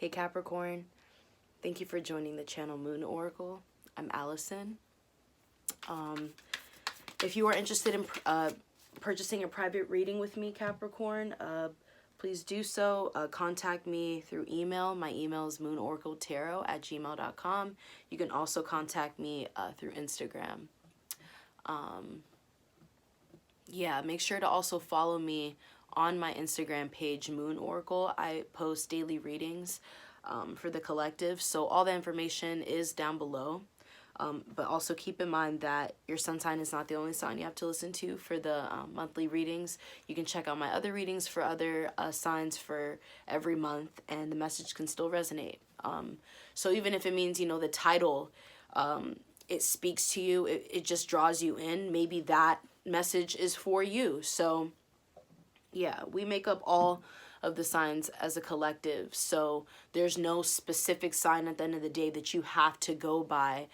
Hey Capricorn, thank you for joining the channel Moon Oracle. I'm Allison. If you are interested in purchasing a private reading with me, Capricorn, please do so. Contact me through email. My email is moonoracletarot@gmail.com. You can also contact me through Instagram. Yeah, make sure to also follow me on my Instagram page, Moon Oracle. I post daily readings for the collective, so all the information is down below. But also keep in mind that your sun sign is not the only sign you have to listen to for the monthly readings. You can check out my other readings for other signs for every month, and the message can still resonate. So even if it means, you know, the title, it speaks to you, it just draws you in, maybe that message is for you. So yeah, we make up all of the signs as a collective, so there's no specific sign at the end of the day that you have to go by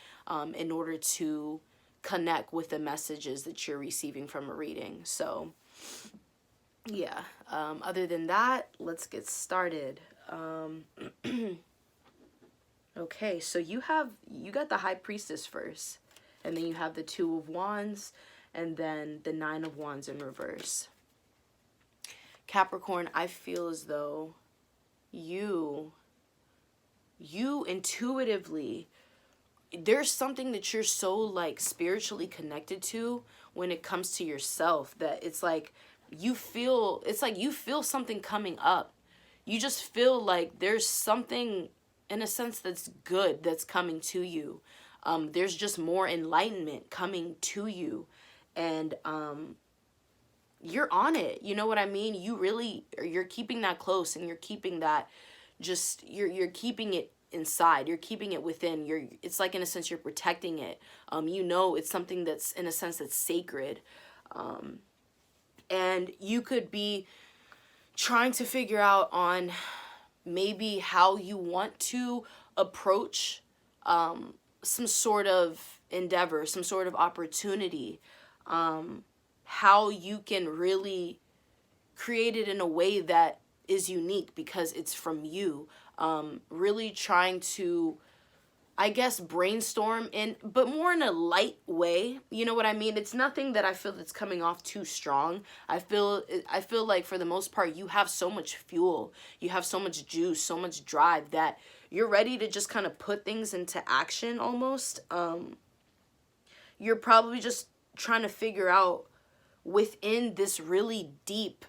in order to connect with the messages that you're receiving from a reading. So yeah, other than that, let's get started. Okay, so you got the High Priestess first, and then you have the Two of Wands, and then the Nine of Wands in reverse. Capricorn, I feel as though you intuitively, there's something that you're so like spiritually connected to when it comes to yourself, that it's like you feel something coming up. You just feel like there's something in a sense that's good that's coming to you. There's just more enlightenment coming to you, and you're on it. You know what I mean? You're keeping that close, and you're keeping that you're keeping it inside. You're keeping it within. It's like, in a sense, you're protecting it. You know, it's something that's, in a sense, that's sacred. And you could be trying to figure out on maybe how you want to approach some sort of endeavor, some sort of opportunity. How you can really create it in a way that is unique because it's from you. Really trying to, I guess, brainstorm but more in a light way. You know what I mean? It's nothing that I feel that's coming off too strong. I feel like for the most part you have so much fuel, you have so much juice, so much drive that you're ready to just kind of put things into action almost. You're probably just trying to figure out within this really deep,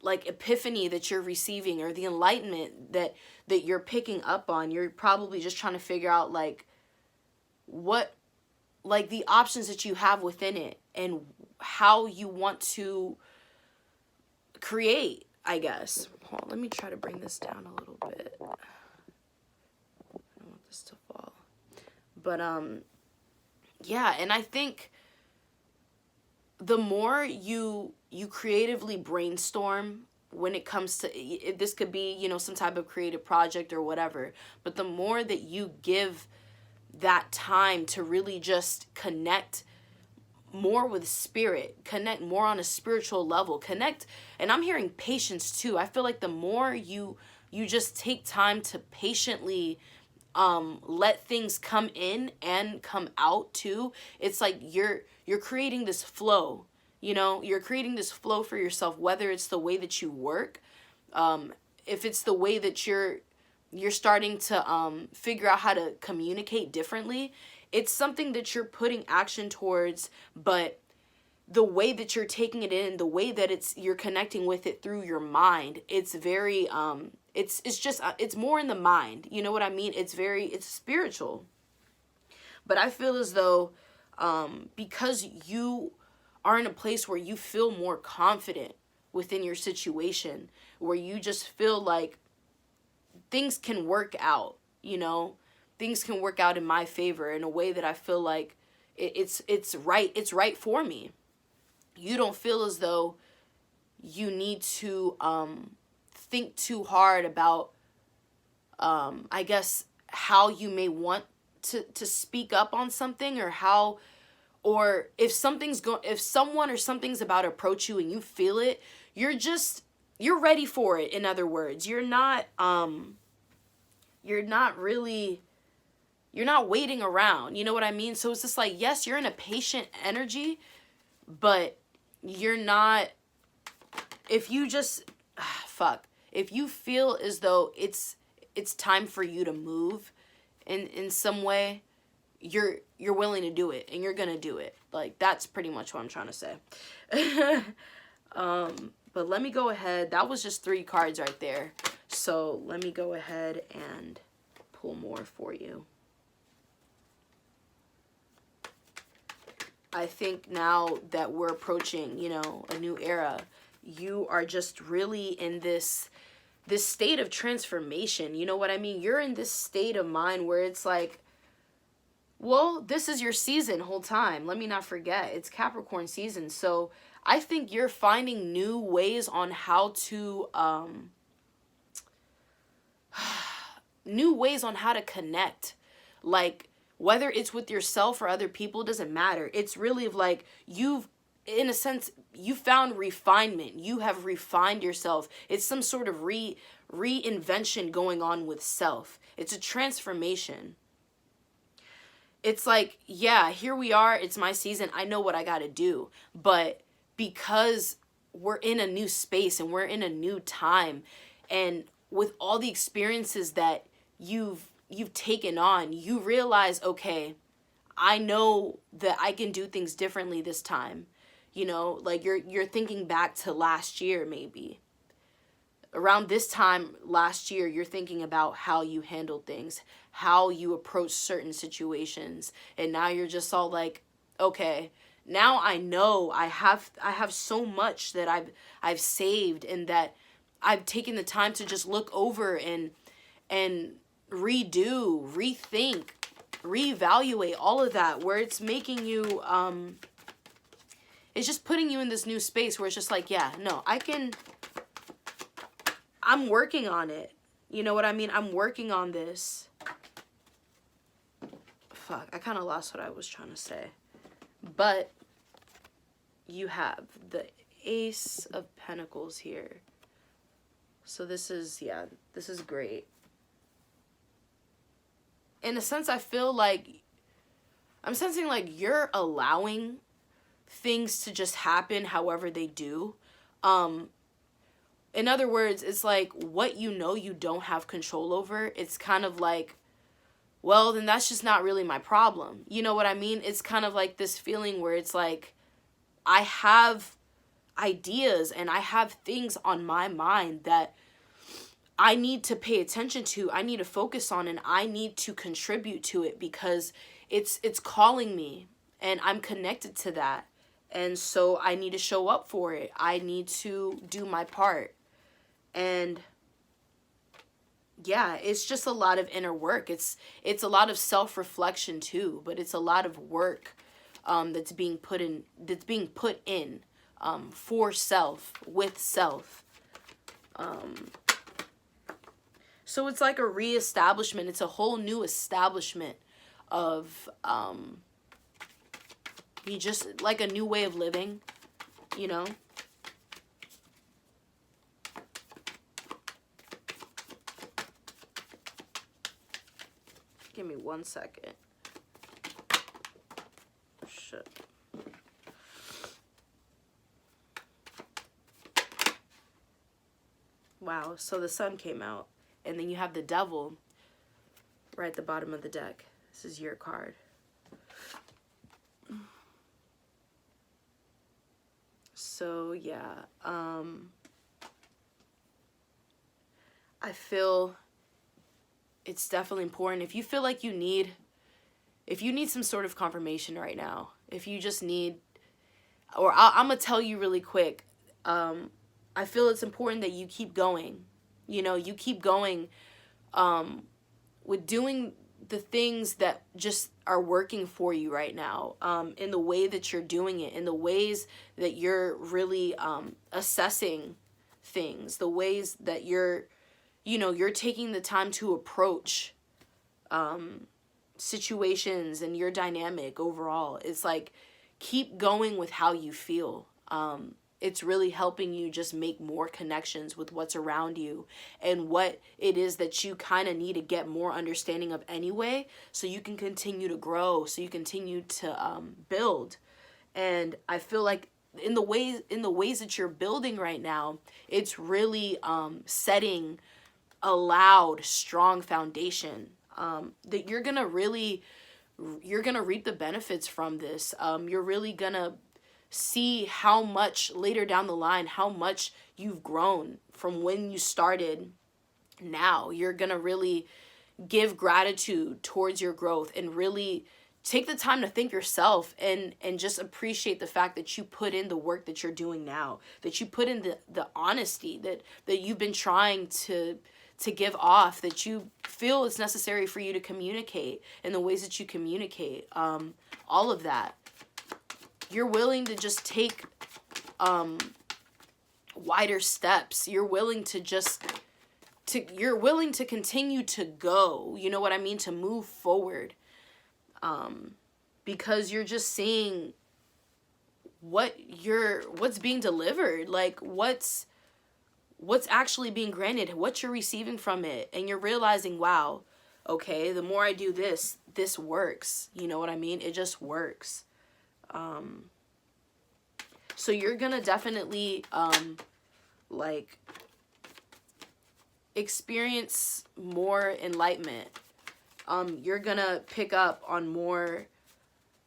like epiphany that you're receiving, or the enlightenment that you're picking up on. You're probably just trying to figure out like what, like the options that you have within it and how you want to create, I guess. Hold on, let me try to bring this down a little bit. I don't want this to fall. But yeah, and I think the more you creatively brainstorm when it comes to, this could be, you know, some type of creative project or whatever, but the more that you give that time to really just connect more with spirit, connect more on a spiritual level, connect, and I'm hearing patience too. I feel like the more you just take time to patiently let things come in and come out too, it's like you're creating this flow. You know, you're creating this flow for yourself, whether it's the way that you work, if it's the way that you're starting to figure out how to communicate differently. It's something that you're putting action towards, but the way that you're taking it in, the way that you're connecting with it through your mind, it's very it's more in the mind. You know what I mean? It's spiritual. But I feel as though because you are in a place where you feel more confident within your situation, where you just feel like things can work out, you know, things can work out in my favor in a way that I feel like it's right for me. You don't feel as though you need to think too hard about I guess how you may want to speak up on something, or if someone or something's about to approach you and you feel it, you're just you're ready for it. In other words, you're not really, you're not waiting around. You know what I mean? So it's just like, yes, you're in a patient energy, but you're not, if you just, if you feel as though it's time for you to move in some way, you're willing to do it, and you're gonna do it. Like, that's pretty much what I'm trying to say. But let me go ahead. That was just 3 cards right there. So let me go ahead and pull more for you. I think now that we're approaching, you know, a new era, you are just really in this state of transformation. You know what I mean? You're in this state of mind where it's like, well, this is your season whole time. Let me not forget, it's Capricorn season. So I think you're finding new ways on how to, connect. Like, whether it's with yourself or other people, doesn't matter. It's really like you've, in a sense, you found refinement. You have refined yourself. It's some sort of reinvention going on with self. It's a transformation. It's like, yeah, here we are. It's my season. I know what I got to do. But because we're in a new space and we're in a new time, and with all the experiences that you've taken on, you realize, okay, I know that I can do things differently this time. You know, like you're thinking back to last year, maybe. Around this time last year, you're thinking about how you handled things, how you approach certain situations, and now you're just all like, okay, now I know I have so much that I've saved, and that I've taken the time to just look over and redo, rethink, reevaluate all of that, where it's making you it's just putting you in this new space where it's just like, yeah, no, I'm working on it. You know what I mean? I'm working on this. Fuck, I kind of lost what I was trying to say. But you have the Ace of Pentacles here. So this is, yeah, this is great. In a sense, I feel like, I'm sensing like you're allowing things to just happen however they do. In other words, it's like what you know you don't have control over. It's kind of like, well, then that's just not really my problem. You know what I mean? It's kind of like this feeling where it's like, I have ideas and I have things on my mind that I need to pay attention to, I need to focus on, and I need to contribute to it because it's calling me and I'm connected to that. And so I need to show up for it. I need to do my part. And yeah, it's just a lot of inner work. It's a lot of self-reflection too, but it's a lot of work that's being put in for self, with self. So it's like a reestablishment. It's a whole new establishment of you just like a new way of living, you know. Give me 1 second. Shit. Wow, so the sun came out. And then you have the Devil right at the bottom of the deck. This is your card. So, yeah. I feel it's definitely important. If you feel like you need some sort of confirmation right now, if you just need, or I'm going to tell you really quick, I feel it's important that you keep going. You know, you keep going with doing the things that just are working for you right now, in the way that you're doing it, in the ways that you're really assessing things, the ways that you're taking the time to approach situations and your dynamic overall. It's like, keep going with how you feel. it's really helping you just make more connections with what's around you and what it is that you kind of need to get more understanding of anyway, so you can continue to grow, so you continue to build. And I feel like in the ways that you're building right now, it's really setting a loud, strong foundation that you're gonna reap the benefits from this. You're really gonna see how much later down the line, how much you've grown from when you started. Now you're gonna really give gratitude towards your growth and really take the time to thank yourself and just appreciate the fact that you put in the work that you're doing now, that you put in the honesty that you've been trying to give off, that you feel it's necessary for you to communicate in the ways that you communicate. All of that. You're willing to just take wider steps. You're willing to you're willing to continue to go, you know what I mean, to move forward. Because you're just seeing what's being delivered, like what's actually being granted, what you're receiving from it, and you're realizing, wow, okay, the more I do this works, you know what I mean? It just works. So you're gonna definitely like experience more enlightenment. You're gonna pick up on more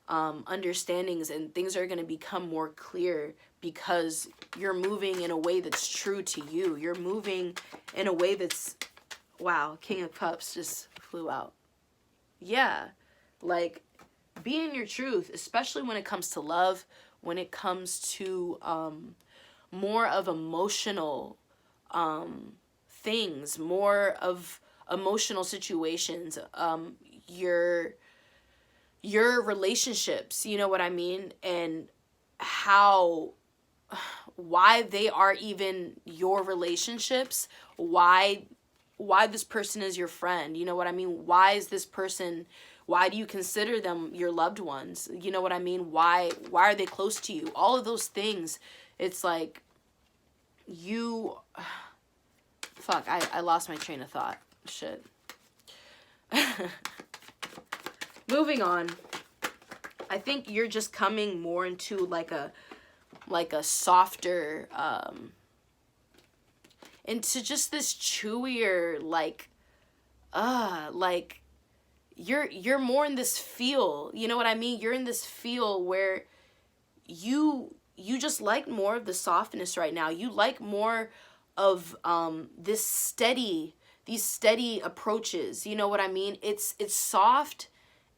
understandings, and things are gonna become more clear because you're moving in a way that's true to you. You're moving in a way that's, wow, King of Cups just flew out. Yeah, like, be in your truth, especially when it comes to love, when it comes to more of emotional things, more of emotional situations, your relationships, you know what I mean, and why they are even your relationships, why this person is your friend, you know what I mean, why do you consider them your loved ones, you know what I mean, why are they close to you, all of those things. It's like fuck, I lost my train of thought. Shit. Moving on. I think you're just coming more into like a softer, into just this chewier, like you're more in this feel, you know what I mean? You're in this feel where you just like more of the softness right now. You like more of these steady approaches, you know what I mean? It's soft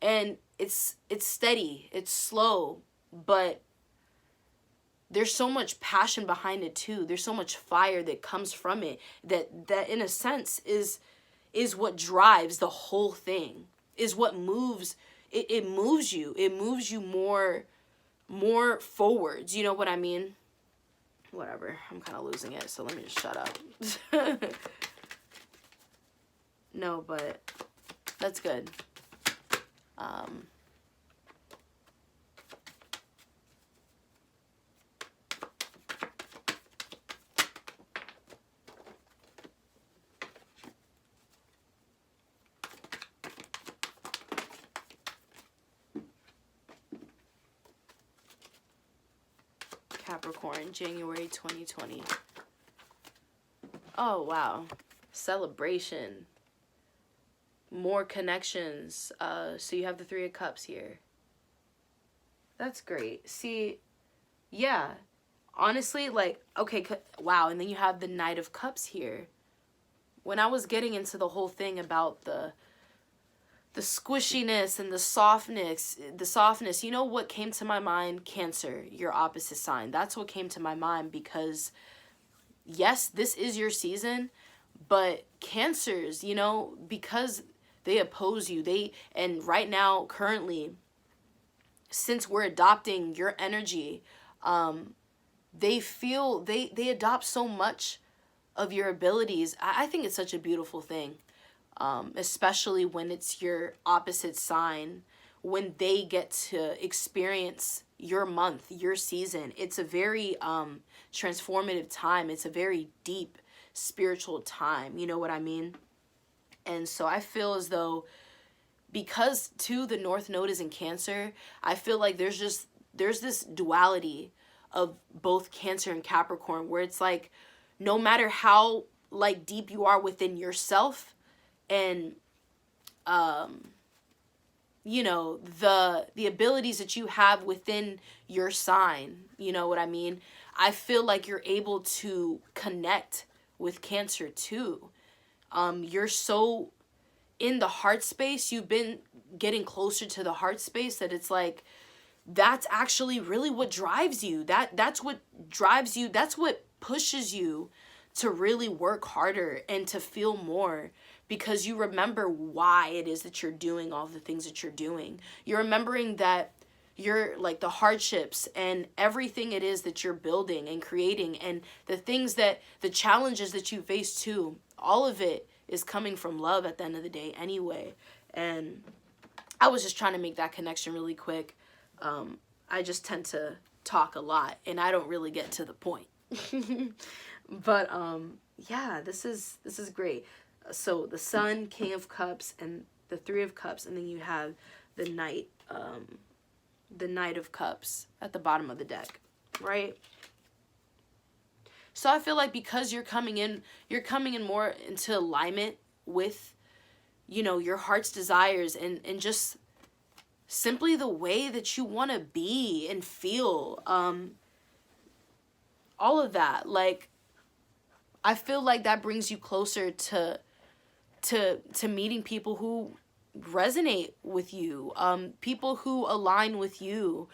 and it's steady, it's slow, but there's so much passion behind it too. There's so much fire that comes from it that in a sense is what drives the whole thing, is what moves it moves you. It moves you more forwards, you know what I mean? Whatever, I'm kind of losing it, so let me just shut up. No, but that's good. Capricorn, January 2020. Oh, wow. Celebration. More connections. So you have the Three of Cups here. That's great. See, yeah. Honestly, like, okay, wow. And then you have the Knight of Cups here. When I was getting into the whole thing about the squishiness and the softness, you know what came to my mind? Cancer, your opposite sign. That's what came to my mind, because yes, this is your season, but Cancers, you know, because they oppose you, and right now, currently, since we're adopting your energy, they adopt so much of your abilities. I think it's such a beautiful thing. Especially when it's your opposite sign, when they get to experience your month, your season. It's a very transformative time. It's a very deep spiritual time. You know what I mean? And so I feel as though, because too the North Node is in Cancer, I feel like there's this duality of both Cancer and Capricorn, where it's like, no matter how like deep you are within yourself, and you know, the abilities that you have within your sign, you know what I mean? I feel like you're able to connect with Cancer too. You're so in the heart space, you've been getting closer to the heart space, that it's like, that's actually really what drives you. That's what drives you. That's what pushes you to really work harder and to feel more, because you remember why it is that you're doing all the things that you're doing. You're remembering that you're like the hardships and everything it is that you're building and creating, and the things that, the challenges that you face too, all of it is coming from love at the end of the day anyway. And I was just trying to make that connection really quick. I just tend to talk a lot and I don't really get to the point. But yeah, this is great. So the Sun, King of Cups, and the Three of Cups, and then you have the Knight of Cups at the bottom of the deck, right? So I feel like because you're coming in more into alignment with, you know, your heart's desires, and just simply the way that you want to be and feel, all of that. Like, I feel like that brings you closer to meeting people who resonate with you, people who align with you,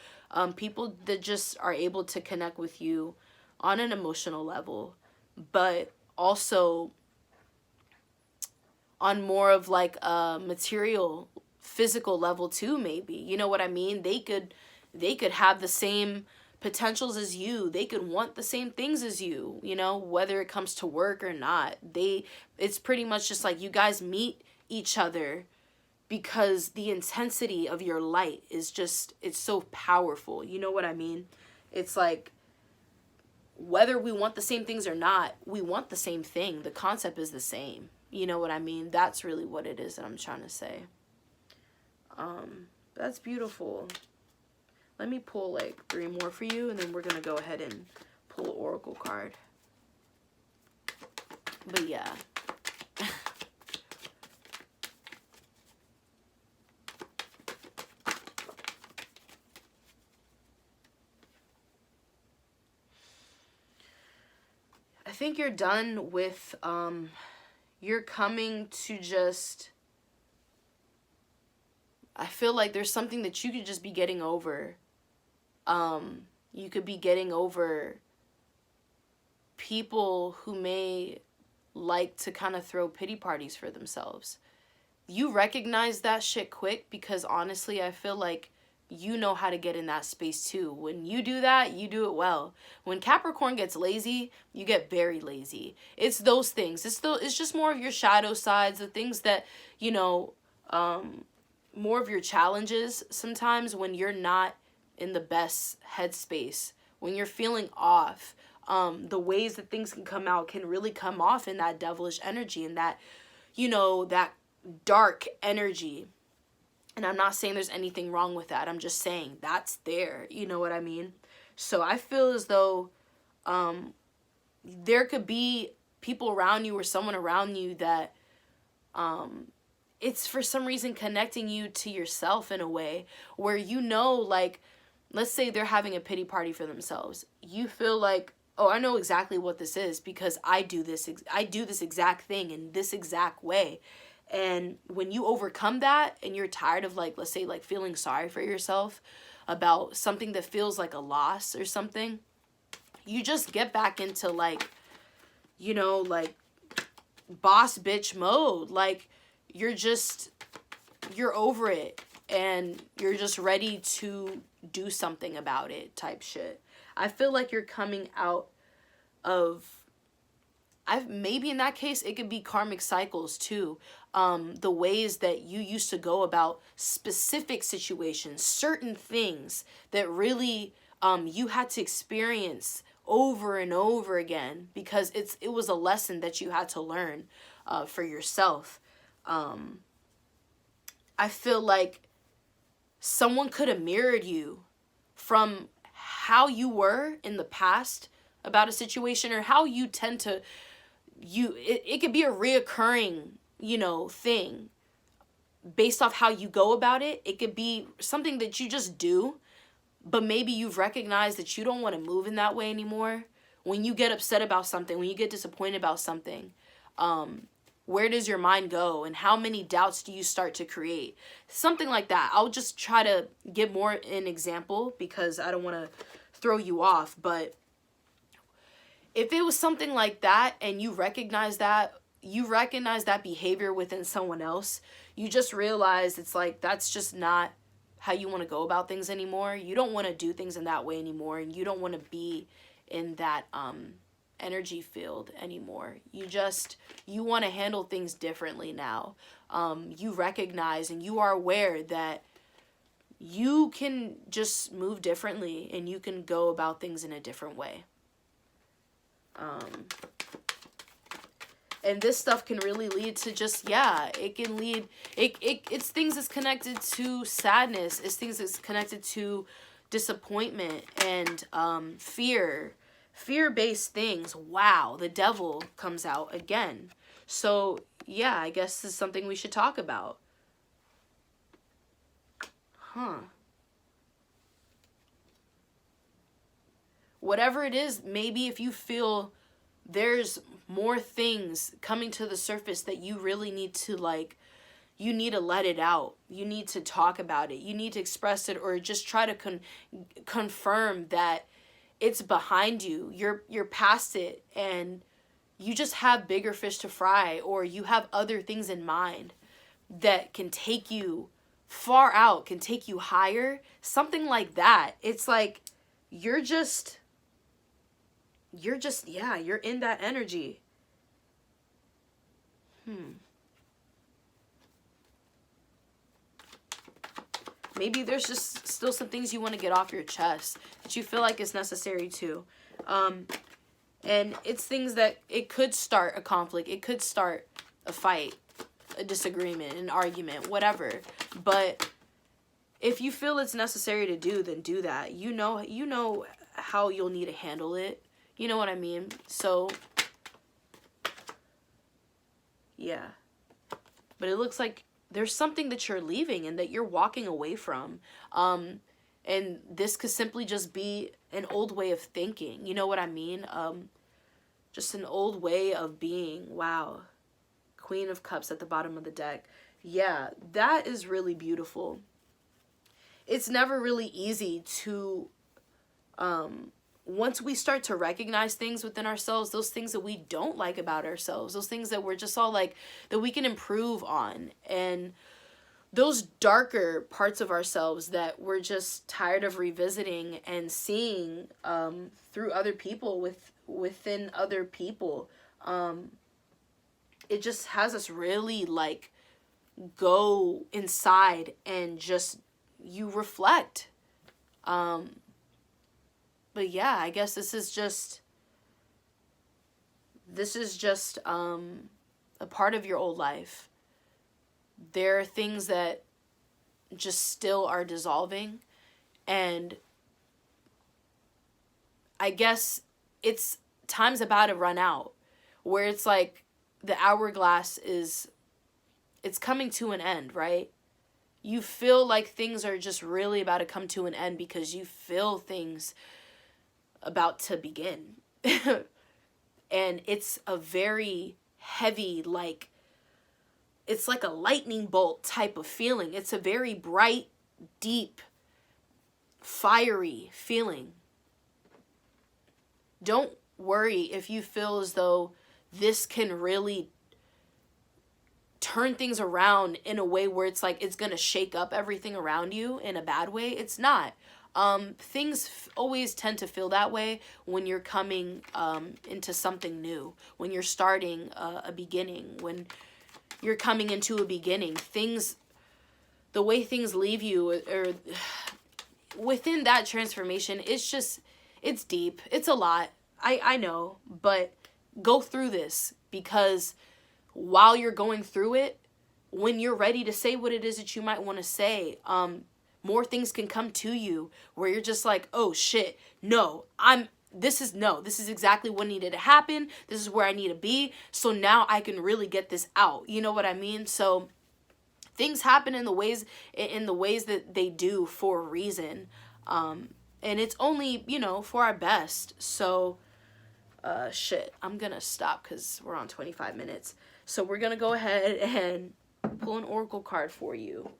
people that just are able to connect with you on an emotional level, but also on more of like a material, physical level too, maybe. You know what I mean? They could have the same potentials as you. They could want the same things as you, you know, whether it comes to work or not. It's pretty much just like you guys meet each other because the intensity of your light is just, it's so powerful. You know what I mean? It's like, whether we want the same things or not, we want the same thing. The concept is the same. You know what I mean? That's really what it is that I'm trying to say. That's beautiful. Let me pull like 3 more for you, and then we're going to go ahead and pull an oracle card. But yeah. I think you're done with, you're coming to just, I feel like there's something that you could just be getting over. You could be getting over people who may like to kind of throw pity parties for themselves. You recognize that shit quick, because honestly, I feel like you know how to get in that space too. When you do that, you do it well. When Capricorn gets lazy, you get very lazy. It's those things. It's just more of your shadow sides, the things that, you know, more of your challenges sometimes when you're not in the best headspace, when you're feeling off. The ways that things can come out can really come off in that devilish energy and that, you know, that dark energy. And I'm not saying there's anything wrong with that. I'm just saying that's there. You know what I mean? So I feel as though there could be people around you or someone around you that it's for some reason connecting you to yourself in a way where, you know, like, let's say they're having a pity party for themselves. You feel like, oh, I know exactly what this is because I do this exact thing in this exact way. And when you overcome that and you're tired of, like, let's say, like, feeling sorry for yourself about something that feels like a loss or something, you just get back into, like, you know, like, boss bitch mode. Like, you're over it and you're just ready to do something about it type shit. I feel like you're coming out of maybe in that case, it could be karmic cycles too. The ways that you used to go about specific situations, certain things that really you had to experience over and over again because it was a lesson that you had to learn for yourself. I feel like someone could have mirrored you from how you were in the past about a situation, or how you tend to, it could be a reoccurring, thing based off how you go about it. It could be something that you just do, but maybe you've recognized that you don't want to move in that way anymore. When you get upset about something, when you get disappointed about something, where does your mind go, and how many doubts do you start to create? Something like that. I'll just try to give more an example because I don't want to throw you off. But if it was something like that and you recognize that behavior within someone else, you just realize it's like, that's just not how you want to go about things anymore. You don't want to do things in that way anymore, and you don't want to be in that energy field anymore. You want to handle things differently now. You recognize and you are aware that you can just move differently and you can go about things in a different way. And this stuff can really lead to just, it can lead, it's things that's connected to sadness. It's things that's connected to disappointment and fear-based things. Wow, the devil comes out again. So, yeah, I guess this is something we should talk about. Whatever it is, maybe if you feel there's more things coming to the surface that you really need to, you need to let it out. You need to talk about it. You need to express it, or just try to confirm that it's behind you. You're past it, and you just have bigger fish to fry, or you have other things in mind that can take you far out, can take you higher. Something like that. It's like you're in that energy. Maybe there's just still some things you want to get off your chest that you feel like is necessary too. And it's things that it could start a conflict. It could start a fight, a disagreement, an argument, whatever. But if you feel it's necessary to do, then do that. You know how you'll need to handle it. You know what I mean? So, yeah. But it looks like there's something that you're leaving and that you're walking away from. And this could simply just be an old way of thinking. You know what I mean? Just an old way of being. Wow. Queen of Cups at the bottom of the deck. Yeah, that is really beautiful. It's never really easy to, once we start to recognize things within ourselves, those things that we don't like about ourselves, those things that we're just all like, that we can improve on, and those darker parts of ourselves that we're just tired of revisiting and seeing through other people, within other people, it just has us really go inside and just, you reflect. But yeah, I guess this is just a part of your old life. There are things that just still are dissolving, and I guess it's time's about to run out, where it's like the hourglass it's coming to an end, right? You feel like things are just really about to come to an end because you feel things about to begin. And it's a very heavy, it's like a lightning bolt type of feeling. It's a very bright, deep, fiery feeling. Don't worry if you feel as though this can really turn things around in a way where it's like it's going to shake up everything around you in a bad way. It's not. Things always tend to feel that way when you're coming into something new, when you're starting a beginning, when you're coming into a beginning. Things, the way things leave you, or within that transformation, it's deep. It's a lot. I know, but go through this, because while you're going through it, when you're ready to say what it is that you might want to say, more things can come to you where you're just like, oh shit, no, this is exactly what needed to happen. This is where I need to be. So now I can really get this out. You know what I mean? So things happen in the ways that they do for a reason. And it's only, for our best. So, shit, I'm gonna stop because we're on 25 minutes. So we're gonna go ahead and pull an oracle card for you.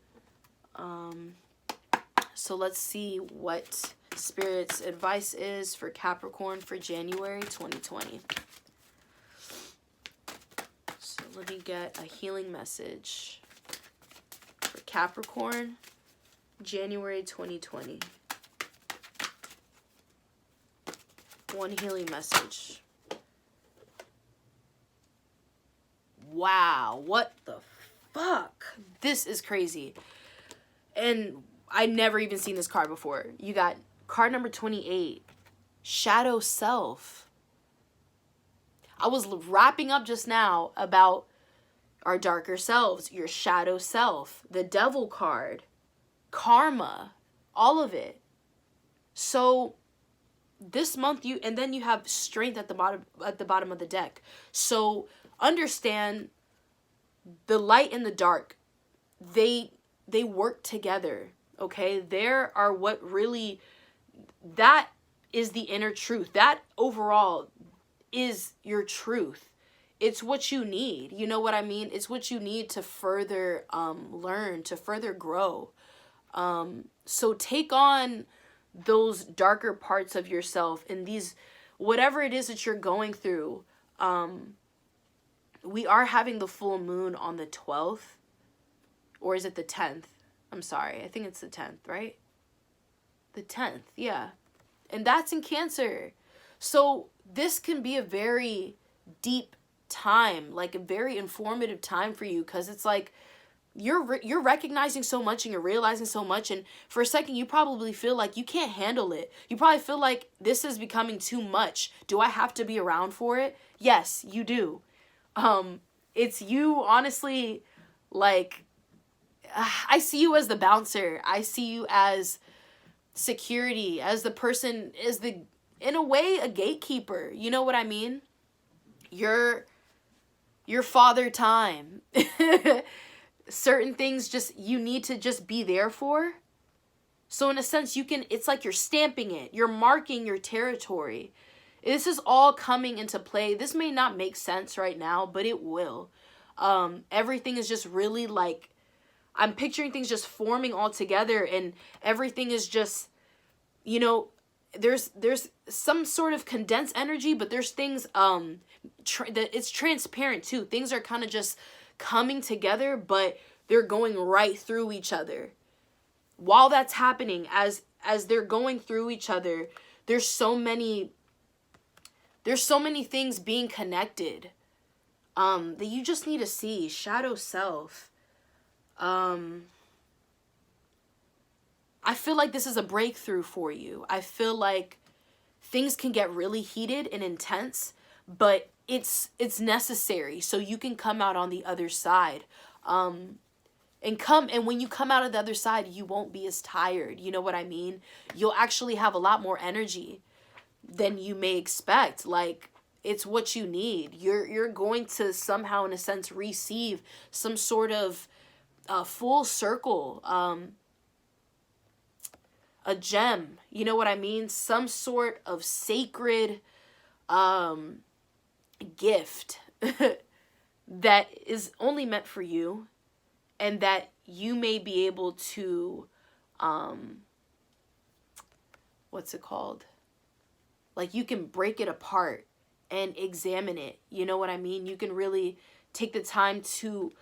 So let's see what Spirit's advice is for Capricorn for January 2020. So let me get a healing message for Capricorn, January 2020. One healing message. Wow, what the fuck? This is crazy. And I never even seen this card before. You got card number 28, Shadow Self. I was wrapping up just now about our darker selves, your shadow self, the Devil card, karma, all of it. So this month and then you have Strength at the bottom of the deck. So understand, the light and the dark, they work together. Okay, there are what really, that is the inner truth. That overall is your truth. It's what you need. You know what I mean? It's what you need to further learn, to further grow. So take on those darker parts of yourself, and these, whatever it is that you're going through. We are having the full moon on the 12th, or is it the 10th? I'm sorry. I think it's the 10th, right? The 10th, yeah. And that's in Cancer. So this can be a very deep time, like a very informative time for you, because it's like you're recognizing so much and you're realizing so much, and for a second you probably feel like you can't handle it. You probably feel like this is becoming too much. Do I have to be around for it? Yes, you do. It's you, honestly, like, I see you as the bouncer. I see you as security, as the person, in a way, a gatekeeper. You know what I mean? Your father time. Certain things you need to just be there for. So in a sense, it's like you're stamping it. You're marking your territory. This is all coming into play. This may not make sense right now, but it will. Everything is just really like, I'm picturing things just forming all together, and everything is just, there's some sort of condensed energy, but there's things, that it's transparent too. Things are kind of just coming together, but they're going right through each other. While that's happening, as they're going through each other, there's so many things being connected, that you just need to see. Shadow self. I feel like this is a breakthrough for you. I feel like things can get really heated and intense, but it's necessary so you can come out on the other side. And when you come out of the other side, you won't be as tired. You know what I mean? You'll actually have a lot more energy than you may expect. Like, it's what you need. You're going to somehow, in a sense, receive some sort of full circle, a gem, you know what I mean? Some sort of sacred gift that is only meant for you, and that you may be able to, what's it called? Like, you can break it apart and examine it. You know what I mean? You can really take the time to,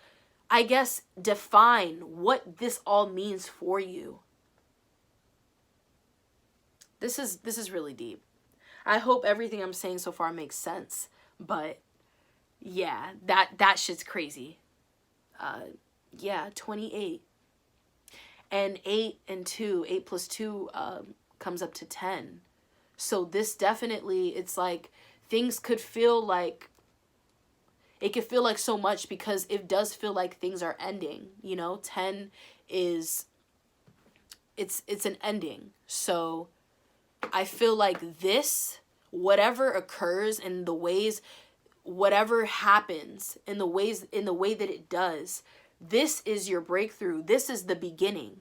I guess, define what this all means for you. This is really deep. I hope everything I'm saying so far makes sense, but yeah, that shit's crazy. Yeah, 28. And 8 and 2, 8 plus 2 comes up to 10. So this definitely, it's like things could feel like, it could feel like so much because it does feel like things are ending, you know? 10 is, it's an ending. So I feel like this, whatever occurs in the ways, whatever happens in the way that it does, this is your breakthrough. This is the beginning.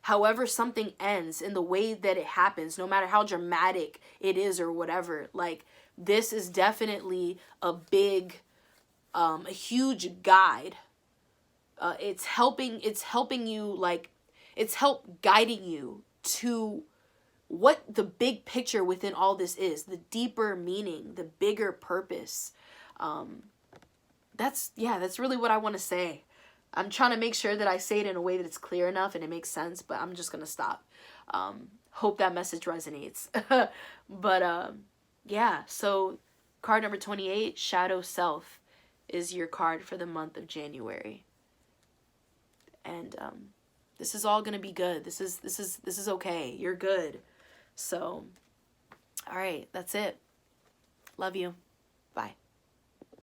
However something ends, in the way that it happens, no matter how dramatic it is or whatever, like this is definitely a big, a huge guide. It's helping you, like, it's help guiding you to what the big picture within all this is, the deeper meaning, the bigger purpose. That's really what I want to say. I'm trying to make sure that I say it in a way that it's clear enough and it makes sense, but I'm just going to stop. Hope that message resonates. But yeah, so card number 28, Shadow Self, is your card for the month of January. And this is all going to be good. This is okay. You're good. So all right, that's it. Love you. Bye.